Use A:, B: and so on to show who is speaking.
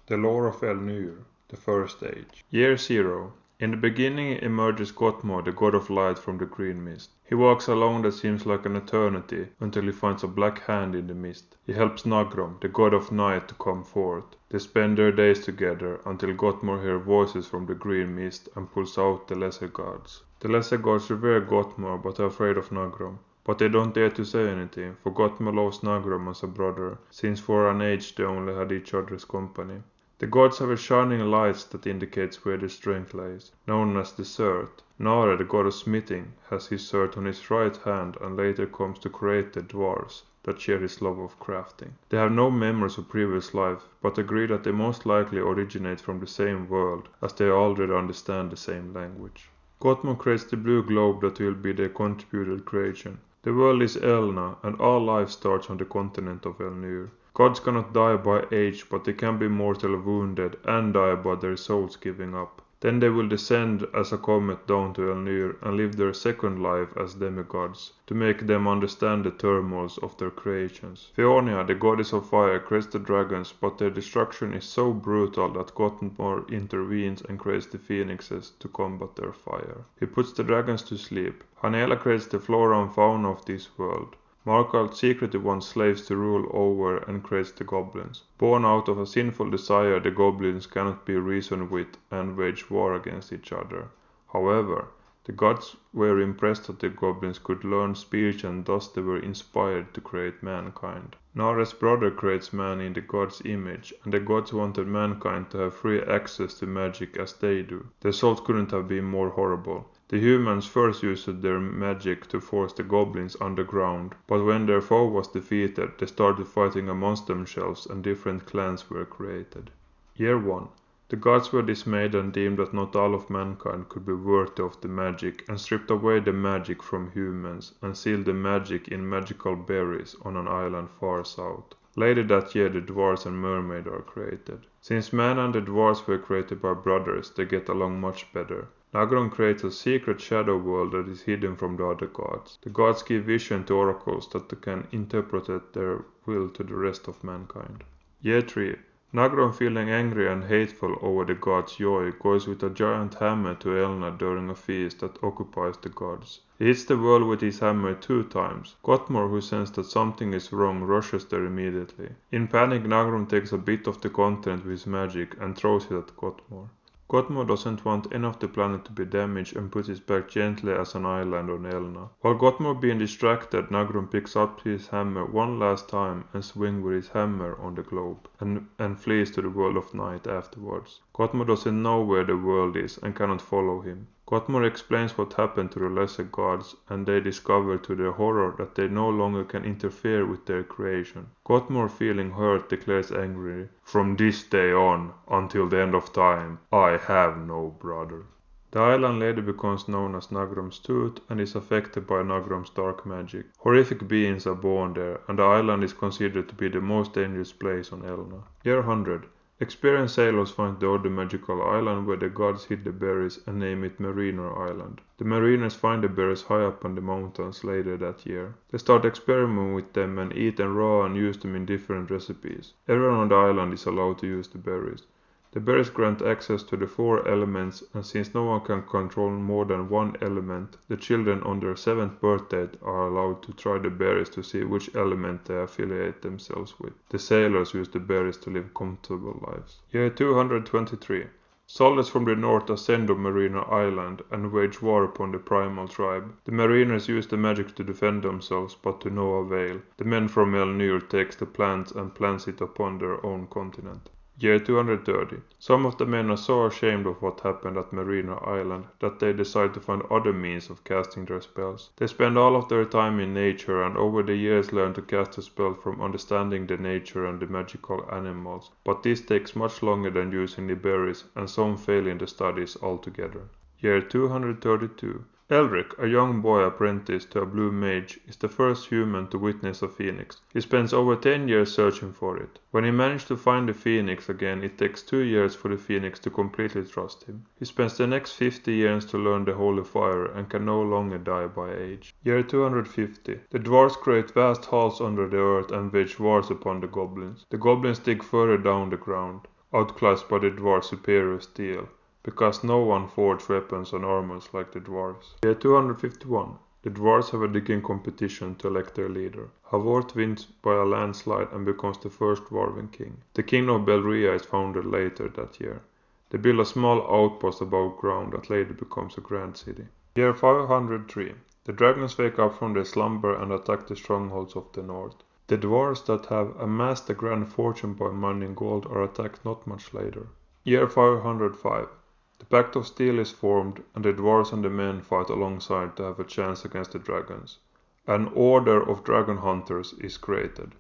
A: The Lore of Elnyr, the First Age. Year 0. In the beginning emerges Gottmor, the god of light, from the green mist. He walks along that seems like an eternity until he finds a black hand in the mist. He helps Nagrom, the god of night, to come forth. They spend their days together until Gottmor hears voices from the green mist and pulls out the lesser gods. The lesser gods revere Gottmor but are afraid of Nagrom. But they don't dare to say anything, for Gottmor loves Nagrom as a brother, since for an age they only had each other's company. The gods have a shining light that indicates where their strength lays, known as the Surt. Nare, the god of smithing, has his Surt on his right hand and later comes to create the dwarves that share his love of crafting. They have no memories of previous life, but agree that they most likely originate from the same world, as they already understand the same language. Gottmor creates the blue globe that will be their contributed creation. The world is Elna, and all life starts on the continent of Elnyr. Gods cannot die by age, but they can be mortally wounded and die by their souls giving up. Then they will descend as a comet down to Elnyr and live their second life as demigods, to make them understand the turmoils of their creations. Feonia, the goddess of fire, creates the dragons, but their destruction is so brutal that Gottmor intervenes and creates the phoenixes to combat their fire. He puts the dragons to sleep. Hanela creates the flora and fauna of this world. Markald secretly wants slaves to rule over and creates the goblins. Born out of a sinful desire, the goblins cannot be reasoned with and wage war against each other. However, the gods were impressed that the goblins could learn speech and thus they were inspired to create mankind. Nare's brother creates man in the god's image, and the gods wanted mankind to have free access to magic as they do. The result couldn't have been more horrible. The humans first used their magic to force the goblins underground, but when their foe was defeated, they started fighting amongst themselves and different clans were created. Year 1. The gods were dismayed and deemed that not all of mankind could be worthy of the magic and stripped away the magic from humans and sealed the magic in magical berries on an island far south. Later that year the dwarves and mermaid are created. Since man and the dwarves were created by brothers, they get along much better. Nagron creates a secret shadow world that is hidden from the other gods. The gods give vision to oracles that can interpret their will to the rest of mankind. Year 3. Nagron, feeling angry and hateful over the gods' joy, goes with a giant hammer to Elna during a feast that occupies the gods. He hits the world with his hammer 2 times. Gottmor, who senses that something is wrong, rushes there immediately. In panic, Nagron takes a bit of the content with his magic and throws it at Gottmor. Gottmor doesn't want any of the planet to be damaged and puts it back gently as an island on Elna. While Gottmor being distracted, Nagron picks up his hammer one last time and swings with his hammer on the globe and flees to the world of night afterwards. Gottmor doesn't know where the world is and cannot follow him. Gottmor explains what happened to the lesser gods, and they discover to their horror that they no longer can interfere with their creation. Gottmor, feeling hurt, declares angrily, "From this day on, until the end of time, I have no brother." The island later becomes known as Nagrom's Tooth and is affected by Nagrom's dark magic. Horrific beings are born there, and the island is considered to be the most dangerous place on Elna. Year 100. Experienced sailors find the other magical island where the gods hid the berries and name it Mariner Island. The mariners find the berries high up on the mountains later that year. They start experimenting with them and eat them raw and use them in different recipes. Everyone on the island is allowed to use the berries. The berries grant access to the 4 elements, and since no one can control more than one element, the children on their 7th birthday are allowed to try the berries to see which element they affiliate themselves with. The sailors use the berries to live comfortable lives. Year 223. Soldiers from the north ascend on Mariner Island and wage war upon the primal tribe. The mariners use the magic to defend themselves, but to no avail. The men from Elnyr takes the plants and plants it upon their own continent. Year 230. Some of the men are so ashamed of what happened at Marina Island that they decide to find other means of casting their spells. They spend all of their time in nature and over the years learn to cast a spell from understanding the nature and the magical animals, but this takes much longer than using the berries and some fail in the studies altogether. Year 232. Elric, a young boy apprenticed to a blue mage, is the first human to witness a phoenix. He spends over 10 years searching for it. When he manages to find the phoenix again, it takes 2 years for the phoenix to completely trust him. He spends the next 50 years to learn the holy fire and can no longer die by age. Year 250. The dwarves create vast halls under the earth and wage wars upon the goblins. The goblins dig further down the ground. outclassed by the dwarves' superior steel, because no one forged weapons and armors like the dwarves. Year 251. The dwarves have a digging competition to elect their leader. Havort wins by a landslide and becomes the first dwarven king. The kingdom of Belria is founded later that year. They build a small outpost above ground that later becomes a grand city. Year 503. The dragons wake up from their slumber and attack the strongholds of the north. The dwarves that have amassed a grand fortune by mining gold are attacked not much later. Year 505. The Pact of Steel is formed, and the dwarves and the men fight alongside to have a chance against the dragons. An order of dragon hunters is created.